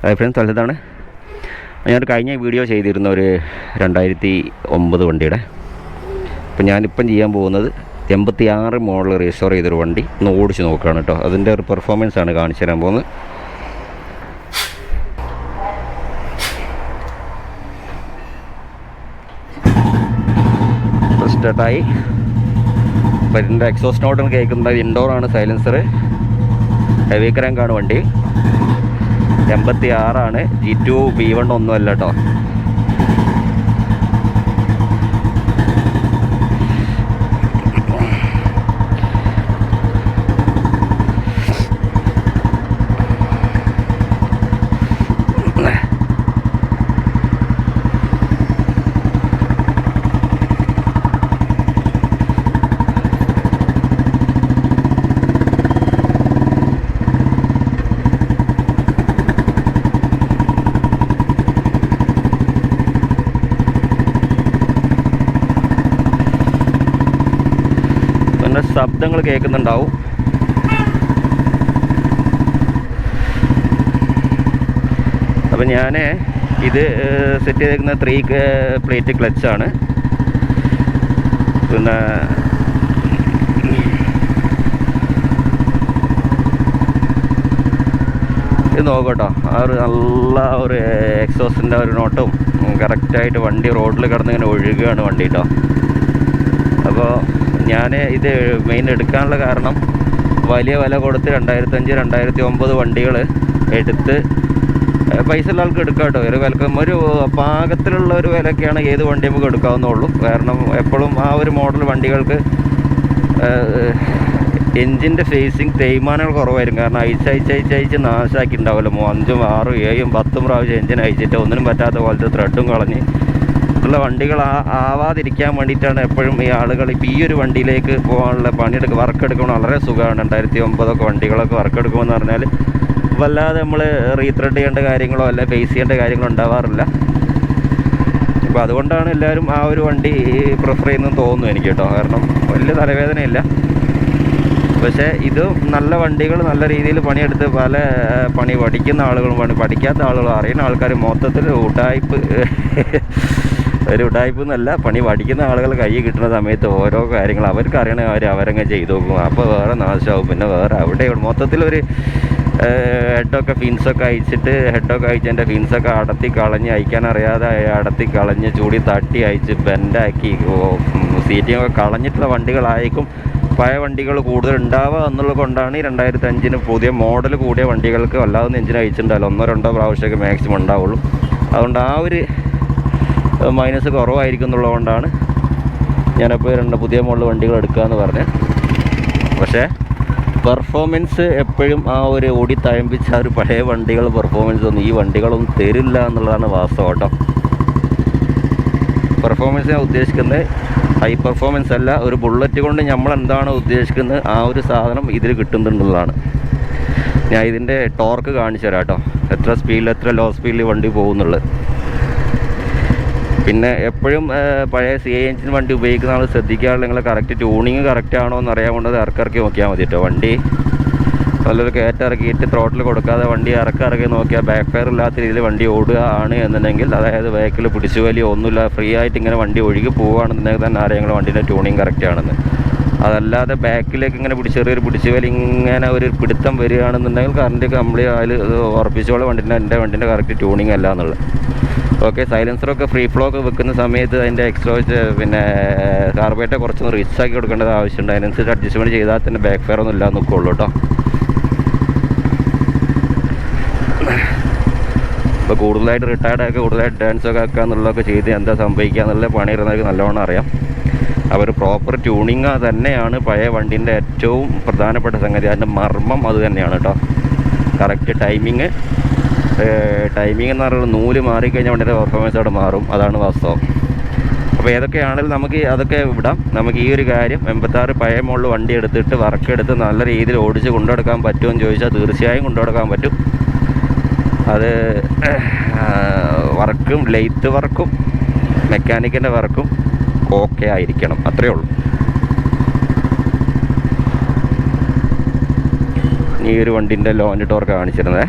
Hi friends, വലുതാണ്. ഞാനൊരു കഴിഞ്ഞ വീഡിയോ ചെയ്തിരുന്ന ഒരു 2009 വണ്ടിയുടെ. അപ്പോൾ ഞാനിപ്പം ചെയ്യാൻ പോകുന്നത് 86 മോഡൽ റീസ്റ്റോർ ചെയ്തൊരു വണ്ടി ഒന്ന് ഓടിച്ച് നോക്കുകയാണ് കേട്ടോ. അതിൻ്റെ ഒരു പെർഫോമൻസ് ആണ് കാണിച്ചു തരാൻ പോകുന്നത്. സ്റ്റാർട്ടായി. അപ്പോൾ ഇതിൻ്റെ എക്സോസ്റ്റ് നോട്ടാണ് കേൾക്കുന്നത്. ഇൻഡോറാണ് സൈലൻസർ. ഹെവി ക്രാങ്കാണ് വണ്ടി. 86 G2 B1 ഒന്നുമല്ല കേട്ടോ. ശബ്ദങ്ങൾ കേൾക്കുന്നുണ്ടാവും. അപ്പം ഞാൻ ഇത് സെറ്റ് ചെയ്തേക്കുന്ന 3 പ്ലേറ്റ് ക്ലച്ചാണ്. പിന്നെ ഇത് നോക്കട്ടോ, ആ ഒരു നല്ല ഒരു എക്സോസിൻ്റെ ഒരു നോട്ടും കറക്റ്റായിട്ട് വണ്ടി റോഡിൽ കിടന്നിങ്ങനെ ഒഴുകുകയാണ് വണ്ടി കേട്ടോ. അപ്പോൾ ഞാൻ ഇത് മെയിൻ എടുക്കാനുള്ള കാരണം, വലിയ വില കൊടുത്ത് 2005, 2009 വണ്ടികൾ എടുത്ത് പൈസ ഉള്ള ആൾക്ക് എടുക്കാം കേട്ടോ. ഒരു വിലക്കും ഒരു പാകത്തിലുള്ള ഒരു വിലയൊക്കെയാണ് ഏത് വണ്ടി നമുക്ക് എടുക്കാവുന്നുള്ളൂ. കാരണം എപ്പോഴും ആ ഒരു മോഡൽ വണ്ടികൾക്ക് എൻജിൻ്റെ ഫേസിങ് തേയ്മാനങ്ങൾ കുറവായിരിക്കും. കാരണം അയച്ച് നാശാക്കി ഉണ്ടാവുമല്ലോ. 5, 6, 7, 10 പ്രാവശ്യം എൻജിൻ അയച്ചിട്ട് ഒന്നിനും പറ്റാത്ത പോലത്തെ ത്രെഡും കളഞ്ഞ് ഉള്ള വണ്ടികൾ ആവാതിരിക്കാൻ വേണ്ടിയിട്ടാണ് എപ്പോഴും ഈ ആളുകൾ ഇപ്പോൾ ഈ ഒരു വണ്ടിയിലേക്ക് പോകാനുള്ള വർക്ക് എടുക്കണം. വളരെ സുഖമാണ്. 2009 വണ്ടികളൊക്കെ വർക്ക് എടുക്കുമെന്ന് പറഞ്ഞാൽ വല്ലാതെ നമ്മൾ റീത്രെഡ് ചെയ്യേണ്ട കാര്യങ്ങളോ അല്ല ഫേസ് ചെയ്യേണ്ട കാര്യങ്ങളോ ഉണ്ടാവാറില്ല. അപ്പോൾ അതുകൊണ്ടാണ് എല്ലാവരും ആ ഒരു വണ്ടി പ്രിഫർ ചെയ്യുന്നതെന്ന് തോന്നുന്നു എനിക്ക് കേട്ടോ. കാരണം വലിയ തലവേദനയില്ല. പക്ഷേ ഇത് നല്ല വണ്ടികൾ നല്ല രീതിയിൽ പണിയെടുത്ത് പല പണി പഠിക്കുന്ന ആളുകളും പഠിക്കാത്ത ആളുകളും അറിയുന്ന ആൾക്കാർ മൊത്തത്തിൽ ഒരു ഉടായ്പ എന്നല്ല, പണി പഠിക്കുന്ന ആളുകൾ കൈ കിട്ടുന്ന സമയത്ത് ഓരോ കാര്യങ്ങൾ അവർക്ക് അറിയണ കാര്യം അവരങ്ങ് ചെയ്ത് നോക്കും. അപ്പോൾ വേറെ നാശമാവും. പിന്നെ വേറെ അവിടെ മൊത്തത്തിലൊരു ഹെഡൊക്കെ ഫിൻസൊക്കെ അയച്ചതിൻ്റെ ഫിൻസൊക്കെ അടത്തി കളഞ്ഞ് അയക്കാൻ അറിയാതെ അടത്തി കളഞ്ഞ് ചൂടി തട്ടി അയച്ച് ബെൻഡാക്കി സീറ്റിങ്ങൊക്കെ കളഞ്ഞിട്ടുള്ള വണ്ടികളായിരിക്കും പഴയ വണ്ടികൾ കൂടുതൽ ഉണ്ടാവുക എന്നുള്ളത് കൊണ്ടാണ് ഈ 2005 പുതിയ മോഡൽ കൂടിയ വണ്ടികൾക്ക് വല്ലാതെ എഞ്ചിൻ അയച്ചിട്ടുണ്ടല്ലോ. 1-2 പ്രാവശ്യമൊക്കെ മാക്സിമം ഉണ്ടാവുള്ളൂ. അതുകൊണ്ട് ആ ഒരു മൈനസ് കുറവായിരിക്കും എന്നുള്ളതുകൊണ്ടാണ് ഞാനപ്പോൾ പുതിയ മോഡൽ വണ്ടികൾ എടുക്കാമെന്ന് പറഞ്ഞത്. പക്ഷേ പെർഫോമൻസ് എപ്പോഴും ആ ഒരു ഓടി തഴമ്പിച്ച ഒരു പഴയ വണ്ടികൾ പെർഫോമൻസ് ഒന്നും ഈ വണ്ടികളൊന്നും തരില്ല എന്നുള്ളതാണ് വാസ്തവം കേട്ടോ. പെർഫോമൻസ് ഞാൻ ഉദ്ദേശിക്കുന്നത് ഹൈ പെർഫോമൻസ് അല്ല. ഒരു ബുള്ളറ്റ് കൊണ്ട് നമ്മൾ എന്താണ് ഉദ്ദേശിക്കുന്നത് ആ ഒരു സാധനം ഇതിൽ കിട്ടുന്നുണ്ടെന്നുള്ളതാണ്. ഞാൻ ഇതിൻ്റെ ടോർക്ക് കാണിച്ചു തരാം കേട്ടോ. എത്ര സ്പീഡിൽ എത്ര ലോ സ്പീഡിൽ വണ്ടി പോകുന്നുള്ളത്. പിന്നെ എപ്പോഴും പഴയ CI എഞ്ചിൻ വണ്ടി ഉപയോഗിക്കുന്ന ആൾ ശ്രദ്ധിക്കാറുള്ള നിങ്ങൾ കറക്റ്റ് ട്യൂണിങ് കറക്റ്റ് ആണോ എന്ന് അറിയാൻ വേണ്ടത് ഇറക്കി നോക്കിയാൽ മതി കേട്ടോ. വണ്ടി നല്ലൊരു കയറ്റിറക്കിയിട്ട് ത്രോട്ടിൽ കൊടുക്കാതെ വണ്ടി ഇറക്കി നോക്കിയാൽ ബാക്ക് ഫയർ ഇല്ലാത്ത രീതിയിൽ വണ്ടി ഓടുക ആണ് എന്നുണ്ടെങ്കിൽ, അതായത് ബാക്കിൽ പിടിച്ചു വലിയ ഒന്നുമില്ല ഫ്രീ ആയിട്ട് ഇങ്ങനെ വണ്ടി ഒഴുകി പോവുകയാണെന്നുണ്ടെങ്കിൽ തന്നെ അറിയാം വണ്ടീൻ്റെ ട്യൂണിങ് കറക്റ്റ് ആണെന്ന്. അതല്ലാതെ ബാക്കിലേക്ക് ഇങ്ങനെ ചെറിയൊരു പിടിച്ചു വലി ഇങ്ങനെ ഒരു പിടുത്തം വരികയാണെന്നുണ്ടെങ്കിൽ കറണ്ട് കംപ്ലീറ്റ് അതിൽ ഉറപ്പിച്ചോളെ എൻ്റെ വണ്ടീൻ്റെ കറക്റ്റ് ട്യൂണിങ് അല്ല എന്നുള്ളത്. ഓക്കെ, സൈലൻസറൊക്കെ ഫ്രീ ഫ്ലോ ഒക്കെ വെക്കുന്ന സമയത്ത് അതിൻ്റെ എക്സ്ട്രോച്ച് പിന്നെ കാർബേറ്റർ കുറച്ചൊന്ന് റിച്ച് ആക്കി കൊടുക്കേണ്ടത് ആവശ്യമുണ്ട്. അതിനനുസരിച്ച് അഡ്ജസ്റ്റ്മെൻറ്റ് ചെയ്താൽ തന്നെ ബാക്ക് ഫയർ ഒന്നും ഇല്ലാതെ നിൽക്കുള്ളൂ കേട്ടോ. ഇപ്പോൾ കൂടുതലായിട്ട് റിട്ടയർഡൊക്കെ കൂടുതലായിട്ട് ഡാൻസൊക്കെ ആക്കുക എന്നുള്ളതൊക്കെ ചെയ്ത് എന്താ സംഭവിക്കുക എന്നുള്ള പണിയിരുന്നവർക്ക് നല്ലോണം അറിയാം. അവർ പ്രോപ്പർ ട്യൂണിങ് തന്നെയാണ് പഴയ വണ്ടീൻ്റെ ഏറ്റവും പ്രധാനപ്പെട്ട സംഗതി. അതിൻ്റെ മർമ്മം അത് തന്നെയാണ് കേട്ടോ. കറക്റ്റ് ടൈമിങ് എന്ന് പറയുന്നത് നൂല് മാറിക്കഴിഞ്ഞാൽ വണ്ടിയുടെ പെർഫോമൻസ് അവിടെ മാറും. അതാണ് വാസ്തവം. അപ്പോൾ ഏതൊക്കെയാണെങ്കിലും നമുക്ക് അതൊക്കെ വിടാം. നമുക്ക് ഈ ഒരു കാര്യം 86 പഴയ മോഡൽ വണ്ടി എടുത്തിട്ട് വർക്ക് എടുത്ത് നല്ല രീതിയിൽ ഓടിച്ച് കൊണ്ടുനടക്കാൻ പറ്റുമെന്ന് ചോദിച്ചാൽ തീർച്ചയായും കൊണ്ടുനടക്കാൻ പറ്റും. അത് വർക്കും ലെയ്ത്ത് വർക്കും മെക്കാനിക്കിൻ്റെ വർക്കും ഓക്കെ ആയിരിക്കണം, അത്രയേ ഉള്ളൂ. ഈ ഒരു വണ്ടിൻ്റെ ലോഞ്ച് ടോർക്ക് കാണിച്ചിരുന്നത്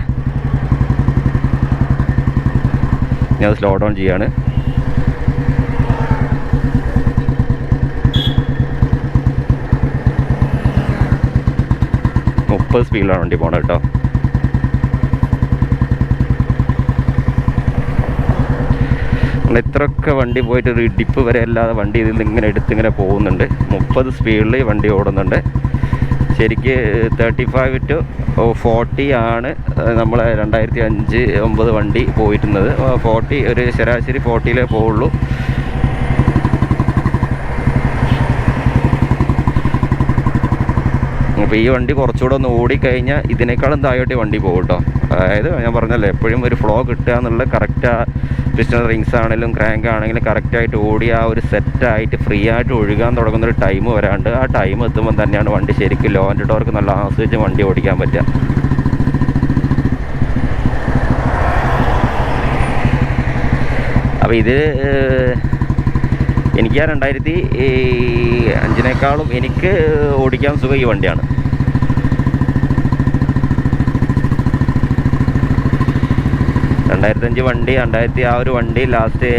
ഞാൻ സ്ലോ ഡൗൺ ചെയ്യാണ്. സ്പീഡിലാണ് വണ്ടി പോകണം കേട്ടോ. ഇത്രയൊക്കെ വണ്ടി പോയിട്ട് ഒരു ഡിപ്പ് വരെ അല്ലാതെ വണ്ടി ഇതിൽ നിന്ന് ഇങ്ങനെ എടുത്തിങ്ങനെ പോകുന്നുണ്ട്. 30 സ്പീഡിൽ വണ്ടി ഓടുന്നുണ്ട്. ശരിക്ക് 35 to 40 ആണ് നമ്മളെ 2005-09 വണ്ടി പോയിരുന്നത്. 40 ഒരു ശരാശരി 40-ലേ പോവുള്ളൂ. അപ്പോൾ ഈ വണ്ടി കുറച്ചുകൂടെ ഒന്ന് ഓടിക്കഴിഞ്ഞാൽ ഇതിനേക്കാളും താഴോട്ട് വണ്ടി പോകും കേട്ടോ. അതായത് ഞാൻ പറഞ്ഞല്ലോ, എപ്പോഴും ഒരു ഫ്ലോ കിട്ടുക എന്നുള്ളത് കറക്റ്റ്. പിസ്റ്റൺ റിങ്സ് ആണെങ്കിലും ക്രാങ്ക് ആണെങ്കിലും കറക്റ്റായിട്ട് ഓടി ആ ഒരു സെറ്റായിട്ട് ഫ്രീ ആയിട്ട് ഒഴുകാൻ തുടങ്ങുന്നൊരു ടൈം വരാണ്ട് ആ ടൈം എത്തുമ്പോൾ തന്നെയാണ് വണ്ടി ശരിക്കും ലോ ആൻഡ് ടോർക്ക് നല്ല ആസ്വദിച്ച് വണ്ടി ഓടിക്കാൻ പറ്റുക. അപ്പോൾ ഇത് എനിക്ക് ആ 2005-നേക്കാളും എനിക്ക് ഓടിക്കാൻ സുഖം ഈ വണ്ടിയാണ്. വണ്ടി 2000 ആ ഒരു വണ്ടി ലാസ്റ്റ്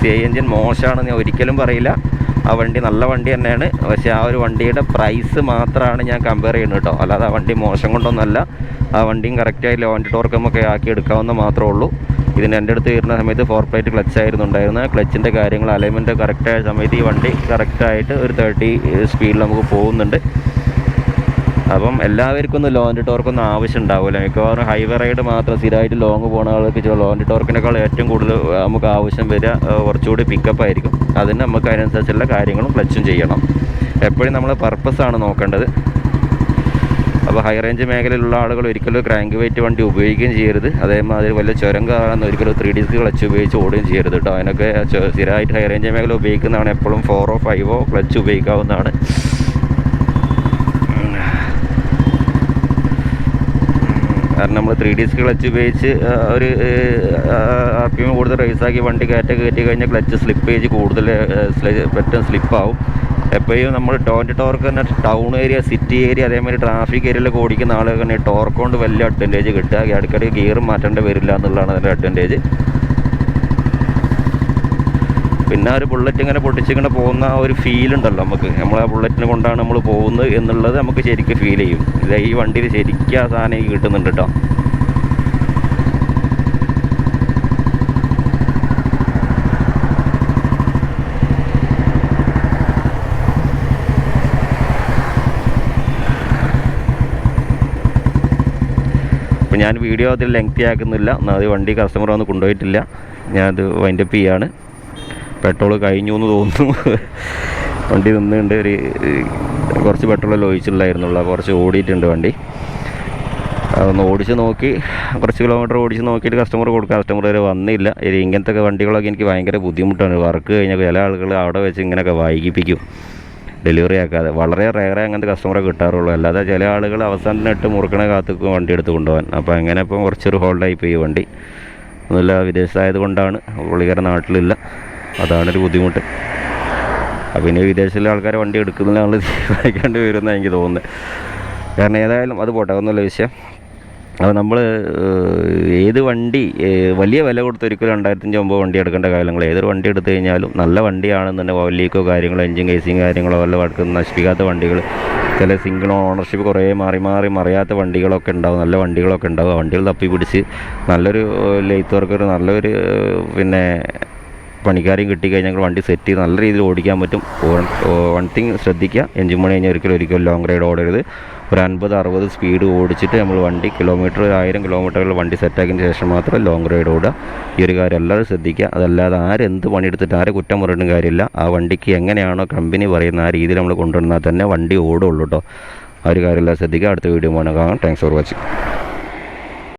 CI എൻജിൻ മോശമാണെന്ന് ഞാൻ ഒരിക്കലും പറയില്ല. ആ വണ്ടി നല്ല വണ്ടി തന്നെയാണ്. പക്ഷേ ആ ഒരു വണ്ടിയുടെ പ്രൈസ് മാത്രമാണ് ഞാൻ കമ്പയർ ചെയ്യുന്നത് കേട്ടോ. അല്ലാതെ ആ വണ്ടി മോശം കൊണ്ടൊന്നുമല്ല. ആ വണ്ടിയും കറക്റ്റായി ലോ ആൻഡ് ടോർക്കൊക്കെ ആക്കി എടുക്കാവുന്ന മാത്രമേ ഉള്ളൂ. ഇതിന് എൻ്റെ അടുത്ത് വരുന്ന സമയത്ത് 4 പ്ലേറ്റ് ക്ലച്ച് ആയിരുന്നു ഉണ്ടായിരുന്നത്. ക്ലച്ചിൻ്റെ കാര്യങ്ങൾ അലൈൻമെൻറ്റ് കറക്റ്റായ സമയത്ത് ഈ വണ്ടി കറക്റ്റായിട്ട് ഒരു 30 സ്പീഡിൽ നമുക്ക് പോകുന്നുണ്ട്. അപ്പം എല്ലാവർക്കും ഒന്നും ലോ ആൻഡ് ടോർക്കൊന്നും ആവശ്യം ഉണ്ടാവില്ല. മിക്കവാറും ഹൈവേ റൈഡ് മാത്രം സ്ഥിരമായിട്ട് ലോങ് പോകുന്ന ആൾക്ക് ലോ ആൻഡ് ടോർക്കിനേക്കാൾ ഏറ്റവും കൂടുതൽ നമുക്ക് ആവശ്യം വരിക കുറച്ചുകൂടി പിക്കപ്പ് ആയിരിക്കും. അതിന് നമുക്ക് അതിനനുസരിച്ചുള്ള കാര്യങ്ങളും ക്ലച്ചും ചെയ്യണം. എപ്പോഴും നമ്മൾ പർപ്പസാണ് നോക്കേണ്ടത്. അപ്പോൾ ഹൈ റേഞ്ച് മേഖലയിലുള്ള ആളുകൾ ഒരിക്കലും ക്രാങ്ക് വെയിറ്റ് വണ്ടി ഉപയോഗിക്കുകയും ചെയ്യരുത്. അതേമാതിരി വലിയ ചുരം കയറാൻ ഒരിക്കലും 3 ഡിസ്ക് ക്ലച്ച് ഉപയോഗിച്ച് ഓടുകയും ചെയ്യരുത് കേട്ടോ. അതിനൊക്കെ സ്ഥിരമായിട്ട് ഹൈ റേഞ്ച് മേഖല ഉപയോഗിക്കുന്നതാണ് എപ്പോഴും 4 5 ക്ലച്ച് ഉപയോഗിക്കാവുന്നതാണ്. കാരണം നമ്മൾ 3 ഡിസ്ക് ക്ലച്ച് ഉപയോഗിച്ച് ഒരു RPM കൂടുതൽ റേസാക്കി വണ്ടി കയറ്റി കഴിഞ്ഞാൽ ക്ലച്ച് സ്ലിപ്പേജ് കൂടുതൽ പെട്ടെന്ന് സ്ലിപ്പാവും. എപ്പോഴും നമ്മൾ ടോർക്ക് തന്നെ ടൗൺ ഏരിയ, സിറ്റി ഏരിയ, അതേമാതിരി ട്രാഫിക് ഏരിയയിലൊക്കെ ഓടിക്കുന്ന ആളുകൾ തന്നെ ടോർക്ക് കൊണ്ട് വലിയ അഡ്വാൻറ്റേജ് കിട്ടുക. ഇടയ്ക്കിടയ്ക്ക് ഗിയർ മാറ്റേണ്ടി വരില്ല എന്നുള്ളതാണ് അതിൻ്റെ അഡ്വാൻറ്റേജ്. പിന്നെ ഒരു ബുള്ളറ്റ് ഇങ്ങനെ പൊട്ടിച്ചിങ്ങനെ പോകുന്ന ആ ഒരു ഫീൽ ഉണ്ടല്ലോ നമുക്ക്, നമ്മൾ ആ ബുള്ളറ്റിനെ കൊണ്ടാണ് നമ്മൾ പോകുന്നത് എന്നുള്ളത് നമുക്ക് ശരിക്കും ഫീൽ ചെയ്യും. ഇത് ഈ വണ്ടിയിൽ ശരിക്കും ആ സാധനം കിട്ടുന്നുണ്ട് കേട്ടോ. അപ്പോൾ ഞാൻ വീഡിയോ അതിൽ ലെങ്തി ആക്കുന്നില്ല. ഒന്നാമത് വണ്ടി കസ്റ്റമർ വന്ന് കൊണ്ടുപോയിട്ടില്ല. ഞാനത് വൈൻഡപ്പ് ചെയ്യാണ്. പെട്രോൾ കഴിഞ്ഞു എന്ന് തോന്നുന്നു. വണ്ടി നിന്നുണ്ട്. കുറച്ച് പെട്രോളെല്ലാം ഒഴിച്ചിട്ടുണ്ടായിരുന്നുള്ളൂ. കുറച്ച് ഓടിയിട്ടുണ്ട് വണ്ടി. അതൊന്ന് ഓടിച്ച് നോക്കി, കുറച്ച് കിലോമീറ്റർ ഓടിച്ച് നോക്കിയിട്ട് കസ്റ്റമർ കൊടുക്കുക. കസ്റ്റമർ വരെ വന്നില്ല. ഇങ്ങനത്തെ വണ്ടികളൊക്കെ എനിക്ക് ഭയങ്കര ബുദ്ധിമുട്ടാണ്. വർക്ക് കഴിഞ്ഞാൽ ചില ആളുകൾ അവിടെ വെച്ച് ഇങ്ങനെയൊക്കെ വൈകിപ്പിക്കും ഡെലിവറി ആക്കാതെ. വളരെ റെയറേ അങ്ങനത്തെ കസ്റ്റമറെ കിട്ടാറുള്ളൂ. അല്ലാതെ ചില ആളുകൾ അവസാനത്തിനിട്ട് മുറുക്കണ കാത്തുക്കും വണ്ടി എടുത്ത് കൊണ്ടുപോകാൻ. അപ്പോൾ അങ്ങനെ ഇപ്പം കുറച്ചൊരു ഹോൾഡായി പോയി വണ്ടി. ഒന്നുമില്ല, വിദേശത്തായത് കൊണ്ടാണ്. പുള്ളിക്കാരൻ നാട്ടിലില്ല, അതാണൊരു ബുദ്ധിമുട്ട്. അപ്പോൾ ഇനി വിദേശത്തിലെ ആൾക്കാരെ വണ്ടി എടുക്കുന്നതിൽ നമ്മൾ തീരുമാനിക്കേണ്ടി വരുമെന്നാണ് എനിക്ക് തോന്നുന്നത്. കാരണം ഏതായാലും അത് പോട്ടെ, ഒന്നുമില്ല വിഷയം. അപ്പോൾ നമ്മൾ ഏത് വണ്ടി വലിയ വില കൊടുത്ത് ഒരിക്കലും 2005-09 വണ്ടി എടുക്കേണ്ട കാര്യങ്ങൾ. ഏതൊരു വണ്ടി എടുത്തു കഴിഞ്ഞാലും നല്ല വണ്ടിയാണെന്നുണ്ടെങ്കിൽ ഓയിലീക്കോ കാര്യങ്ങളോ എൻജിൻ കേസിങ് കാര്യങ്ങളോ വല്ല വടക്ക് നശിപ്പിക്കാത്ത വണ്ടികൾ, ചില സിംഗിൾ ഓണർഷിപ്പ് കുറേ മറിയാത്ത വണ്ടികളൊക്കെ ഉണ്ടാവും, നല്ല വണ്ടികളൊക്കെ ഉണ്ടാവും. ആ വണ്ടികൾ തപ്പി പിടിച്ച് നല്ലൊരു ലെയ്ത്ത് വർക്കൊരു നല്ലൊരു പിന്നെ പണിക്കാരെയും കിട്ടിക്കഴിഞ്ഞാൽ വണ്ടി സെറ്റ് ചെയ്ത് നല്ല രീതിയിൽ ഓടിക്കാൻ പറ്റും. വൺ തിങ് ശ്രദ്ധിക്കുക, എഞ്ചിൻ പണി കഴിഞ്ഞാൽ ഒരിക്കലും ലോങ് റൈഡ് ഓടരുത്. ഒരു 50-60 സ്പീഡ് ഓടിച്ചിട്ട് നമ്മൾ വണ്ടി 1000 കിലോമീറ്ററുകൾ വണ്ടി സെറ്റാക്കിയതിന് ശേഷം മാത്രം ലോങ് റൈഡ് ഓടുക. ഈ ഒരു കാര്യം എല്ലാവരും ശ്രദ്ധിക്കുക. അതല്ലാതെ ആരെന്ത് പണിയെടുത്തിട്ട് ആരെ കുറ്റം പറഞ്ഞിട്ടും കാര്യമില്ല. ആ വണ്ടിക്ക് എങ്ങനെയാണോ കമ്പനി പറയുന്ന ആ രീതിയിൽ നമ്മൾ കൊണ്ടുവന്നാൽ തന്നെ വണ്ടി ഓടുള്ളൂ കേട്ടോ. ആ ഒരു കാര്യം എല്ലാം ശ്രദ്ധിക്കുക. അടുത്ത വീഡിയോ കാണാം. Thanks for watching.